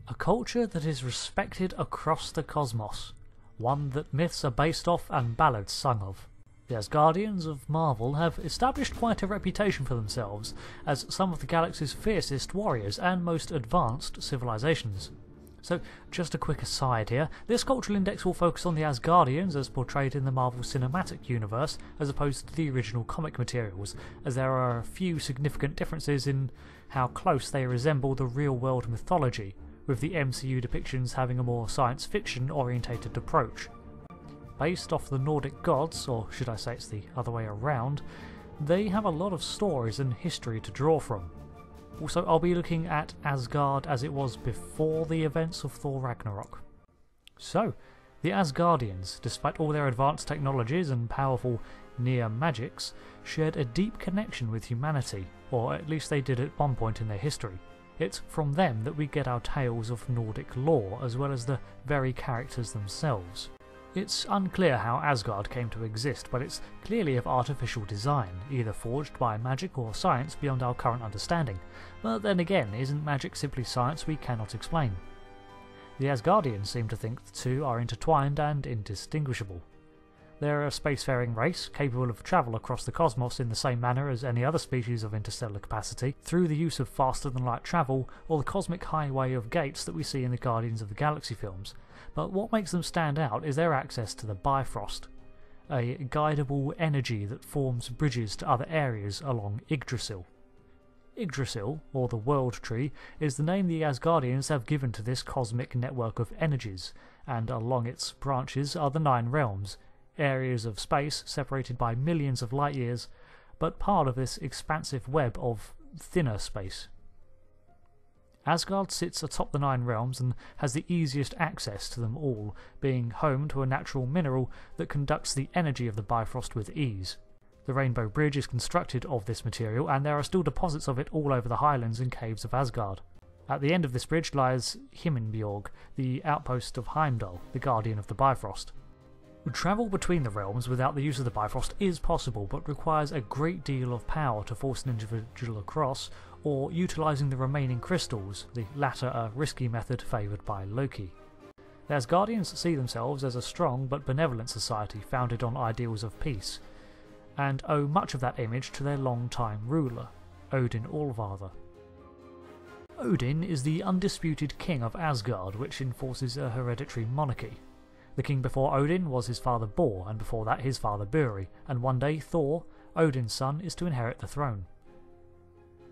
A culture that is respected across the cosmos, one that myths are based off and ballads sung of. The Asgardians of Marvel have established quite a reputation for themselves as some of the galaxy's fiercest warriors and most advanced civilizations. So, just a quick aside here, this cultural index will focus on the Asgardians as portrayed in the Marvel Cinematic Universe as opposed to the original comic materials, as there are a few significant differences in how close they resemble the real-world mythology, with the MCU depictions having a more science fiction orientated approach. Based off the Nordic gods, or should I say it's the other way around, they have a lot of stories and history to draw from. Also, I'll be looking at Asgard as it was before the events of Thor Ragnarok. So, the Asgardians, despite all their advanced technologies and powerful near magics, shared a deep connection with humanity, or at least they did at one point in their history. It's from them that we get our tales of Nordic lore, as well as the very characters themselves. It's unclear how Asgard came to exist, but it's clearly of artificial design, either forged by magic or science beyond our current understanding. But then again, isn't magic simply science we cannot explain? The Asgardians seem to think the two are intertwined and indistinguishable. They're a spacefaring race, capable of travel across the cosmos in the same manner as any other species of interstellar capacity, through the use of faster-than-light travel or the cosmic highway of gates that we see in the Guardians of the Galaxy films. But what makes them stand out is their access to the Bifrost, a guidable energy that forms bridges to other areas along Yggdrasil. Yggdrasil, or the World Tree, is the name the Asgardians have given to this cosmic network of energies, and along its branches are the 9 realms, areas of space separated by millions of light years, but part of this expansive web of thinner space. Asgard sits atop the 9 realms and has the easiest access to them all, being home to a natural mineral that conducts the energy of the Bifrost with ease. The Rainbow Bridge is constructed of this material, and there are still deposits of it all over the highlands and caves of Asgard. At the end of this bridge lies Himinbjorg, the outpost of Heimdall, the guardian of the Bifrost. Travel between the realms without the use of the Bifrost is possible, but requires a great deal of power to force an individual across, or utilising the remaining crystals, the latter a risky method favoured by Loki. The Asgardians see themselves as a strong but benevolent society founded on ideals of peace, and owe much of that image to their long-time ruler, Odin Allfather. Odin is the undisputed king of Asgard, which enforces a hereditary monarchy. The king before Odin was his father Bor, and before that his father Buri, and one day Thor, Odin's son, is to inherit the throne.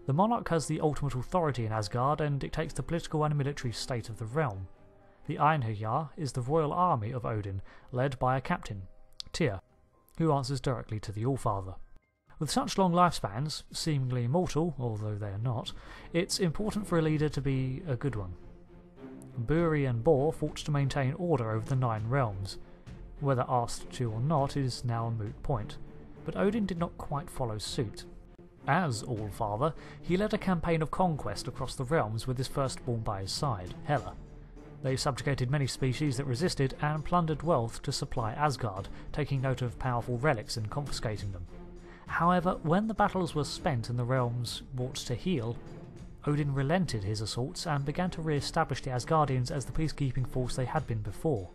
The monarch has the ultimate authority in Asgard and dictates the political and military state of the realm. The Einherjar is the royal army of Odin, led by a captain, Tyr, who answers directly to the Allfather. With such long lifespans, seemingly immortal, although they are not, it's important for a leader to be a good one. Buri and Bor fought to maintain order over the 9 realms. Whether asked to or not is now a moot point, but Odin did not quite follow suit. As Allfather, he led a campaign of conquest across the realms with his firstborn by his side, Hela. They subjugated many species that resisted and plundered wealth to supply Asgard, taking note of powerful relics and confiscating them. However, when the battles were spent and the realms brought to heel, Odin relented his assaults and began to re-establish the Asgardians as the peacekeeping force they had been before.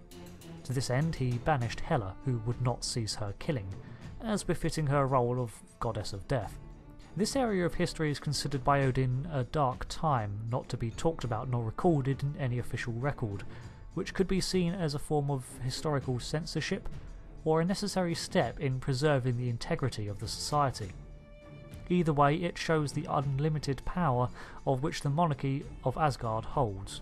To this end, he banished Hela, who would not cease her killing, as befitting her role of goddess of death. This area of history is considered by Odin a dark time, not to be talked about nor recorded in any official record, which could be seen as a form of historical censorship, or a necessary step in preserving the integrity of the society. Either way, it shows the unlimited power of which the monarchy of Asgard holds.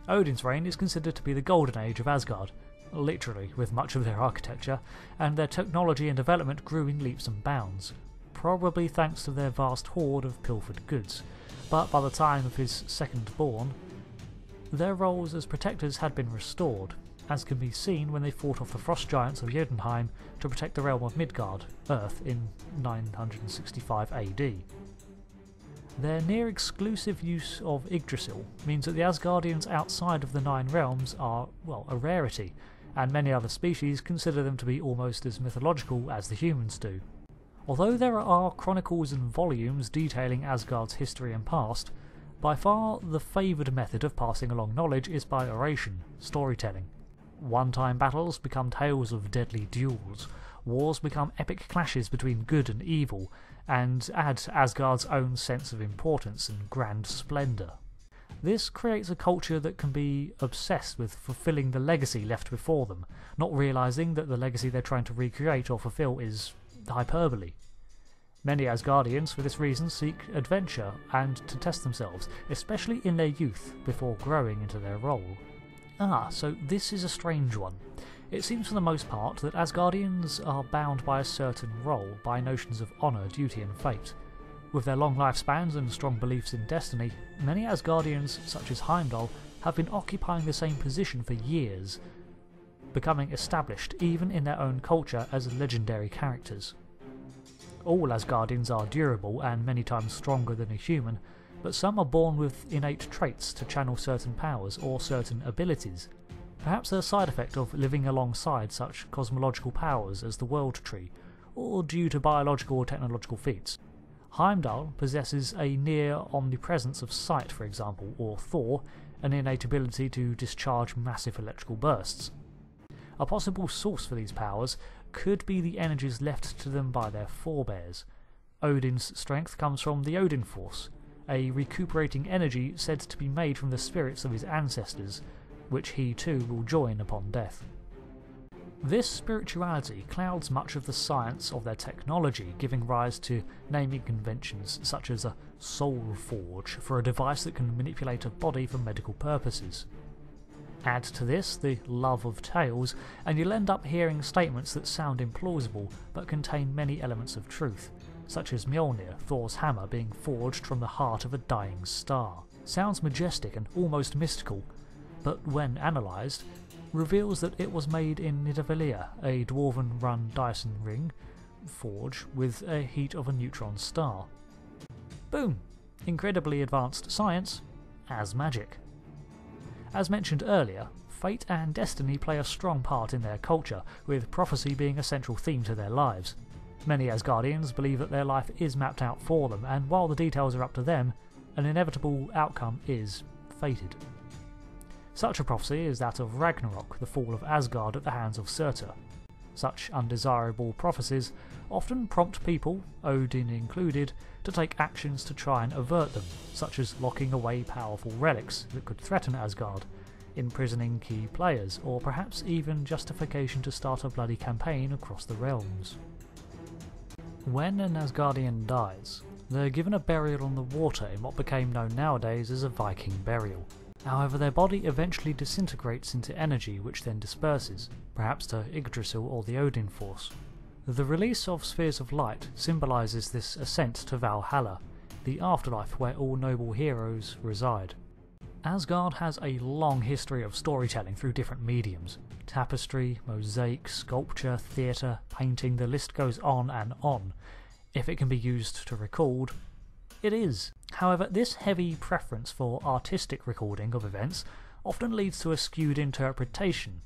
Odin's reign is considered to be the golden age of Asgard, literally, with much of their architecture, and their technology and development grew in leaps and bounds, probably thanks to their vast hoard of pilfered goods, but by the time of his second-born, their roles as protectors had been restored, as can be seen when they fought off the frost giants of Jotunheim to protect the realm of Midgard, Earth, in 965 AD. Their near-exclusive use of Yggdrasil means that the Asgardians outside of the 9 realms are, well, a rarity, and many other species consider them to be almost as mythological as the humans do. Although there are chronicles and volumes detailing Asgard's history and past, By far the favoured method of passing along knowledge is by oration, storytelling. One-time battles become tales of deadly duels, wars become epic clashes between good and evil, and add to Asgard's own sense of importance and grand splendour. This creates a culture that can be obsessed with fulfilling the legacy left before them, not realising that the legacy they're trying to recreate or fulfil is hyperbole. Many Asgardians for this reason seek adventure and to test themselves, especially in their youth, before growing into their role. So this is a strange one. It seems for the most part that Asgardians are bound by a certain role, by notions of honour, duty and fate. With their long lifespans and strong beliefs in destiny, many Asgardians, such as Heimdall, have been occupying the same position for years, becoming established even in their own culture as legendary characters. All Asgardians are durable and many times stronger than a human, but some are born with innate traits to channel certain powers or certain abilities, perhaps a side effect of living alongside such cosmological powers as the World Tree, or due to biological or technological feats. Heimdall possesses a near omnipresence of sight, for example, or Thor, an innate ability to discharge massive electrical bursts. A possible source for these powers could be the energies left to them by their forebears. Odin's strength comes from the Odin Force, a recuperating energy said to be made from the spirits of his ancestors, which he too will join upon death. This spirituality clouds much of the science of their technology, giving rise to naming conventions such as a soul forge for a device that can manipulate a body for medical purposes. Add to this the love of tales, and you'll end up hearing statements that sound implausible but contain many elements of truth, such as Mjolnir, Thor's hammer, being forged from the heart of a dying star. Sounds majestic and almost mystical, but when analysed, reveals that it was made in Nidavellir, a dwarven-run Dyson ring forge with a heat of a neutron star. Boom! Incredibly advanced science as magic. As mentioned earlier, fate and destiny play a strong part in their culture, with prophecy being a central theme to their lives. Many Asgardians believe that their life is mapped out for them, and while the details are up to them, an inevitable outcome is fated. Such a prophecy is that of Ragnarok, the fall of Asgard at the hands of Surtur. Such undesirable prophecies often prompt people, Odin included, to take actions to try and avert them, such as locking away powerful relics that could threaten Asgard, imprisoning key players, or perhaps even justification to start a bloody campaign across the realms. When an Asgardian dies, they're given a burial on the water in what became known nowadays as a Viking burial. However, their body eventually disintegrates into energy which then disperses, perhaps to Yggdrasil or the Odin Force. The release of spheres of light symbolises this ascent to Valhalla, the afterlife where all noble heroes reside. Asgard has a long history of storytelling through different mediums. Tapestry, mosaic, sculpture, theatre, painting, the list goes on and on. If it can be used to record, it is. However, this heavy preference for artistic recording of events often leads to a skewed interpretation.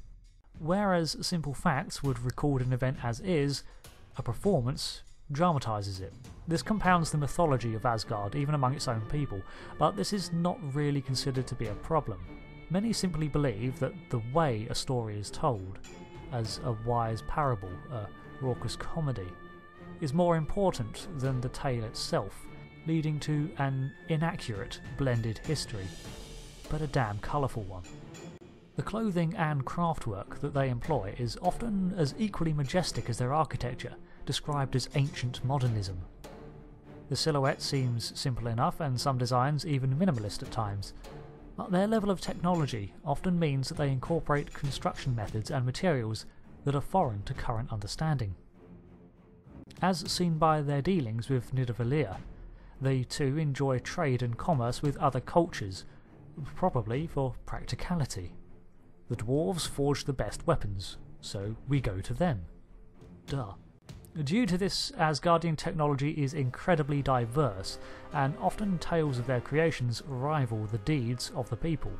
Whereas simple facts would record an event as is, a performance dramatises it. This compounds the mythology of Asgard even among its own people, but this is not really considered to be a problem. Many simply believe that the way a story is told, as a wise parable, a raucous comedy, is more important than the tale itself, leading to an inaccurate blended history, but a damn colourful one. The clothing and craftwork that they employ is often as equally majestic as their architecture, described as ancient modernism. The silhouette seems simple enough, and some designs even minimalist at times, but their level of technology often means that they incorporate construction methods and materials that are foreign to current understanding. As seen by their dealings with Nidavellir, they too enjoy trade and commerce with other cultures, probably for practicality. The dwarves forge the best weapons, so we go to them. Duh. Due to this, Asgardian technology is incredibly diverse, and often tales of their creations rival the deeds of the people.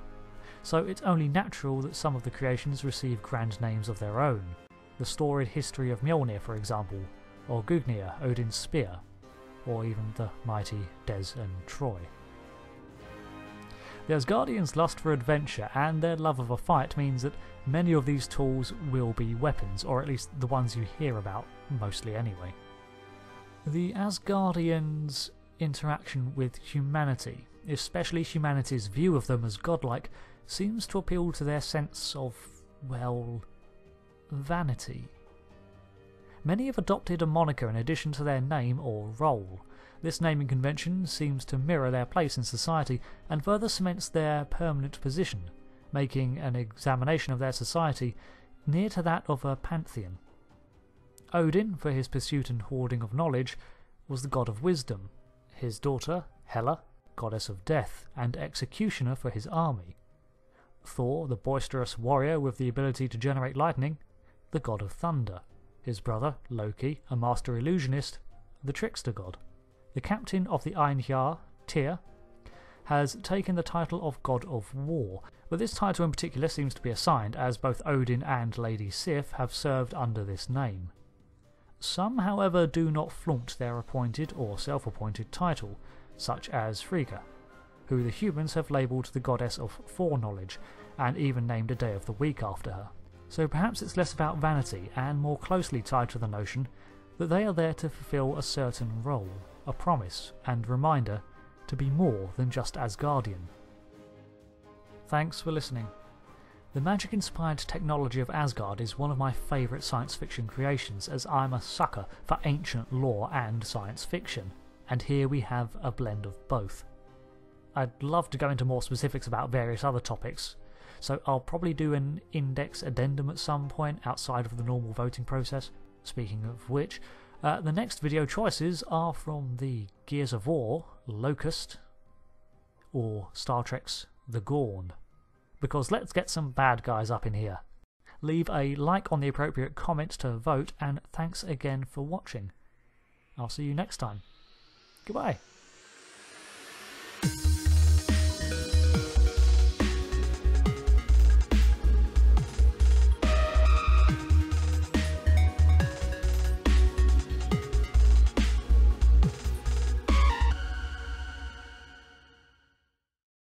So it's only natural that some of the creations receive grand names of their own. The storied history of Mjolnir, for example, or Gungnir, Odin's spear, or even the mighty Des and Troy. The Asgardians' lust for adventure and their love of a fight means that many of these tools will be weapons, or at least the ones you hear about, mostly anyway. The Asgardians' interaction with humanity, especially humanity's view of them as godlike, seems to appeal to their sense of, well, vanity. Many have adopted a moniker in addition to their name or role. This naming convention seems to mirror their place in society and further cements their permanent position, making an examination of their society near to that of a pantheon. Odin, for his pursuit and hoarding of knowledge, was the god of wisdom. His daughter, Hela, goddess of death and executioner for his army. Thor, the boisterous warrior with the ability to generate lightning, the god of thunder. His brother, Loki, a master illusionist, the trickster god. The captain of the Einhjar, Tyr, has taken the title of god of war, but this title in particular seems to be assigned, as both Odin and Lady Sif have served under this name. Some, however, do not flaunt their appointed or self-appointed title, such as Frigga, who the humans have labelled the goddess of foreknowledge, and even named a day of the week after her. So perhaps it's less about vanity and more closely tied to the notion that they are there to fulfill a certain role, a promise and reminder to be more than just Asgardian. Thanks for listening. The magic-inspired technology of Asgard is one of my favourite science fiction creations, as I'm a sucker for ancient lore and science fiction, and here we have a blend of both. I'd love to go into more specifics about various other topics, so I'll probably do an index addendum at some point outside of the normal voting process. Speaking of which, the next video choices are from the Gears of War, Locust, or Star Trek's The Gorn. Because let's get some bad guys up in here. Leave a like on the appropriate comment to vote, and thanks again for watching. I'll see you next time. Goodbye.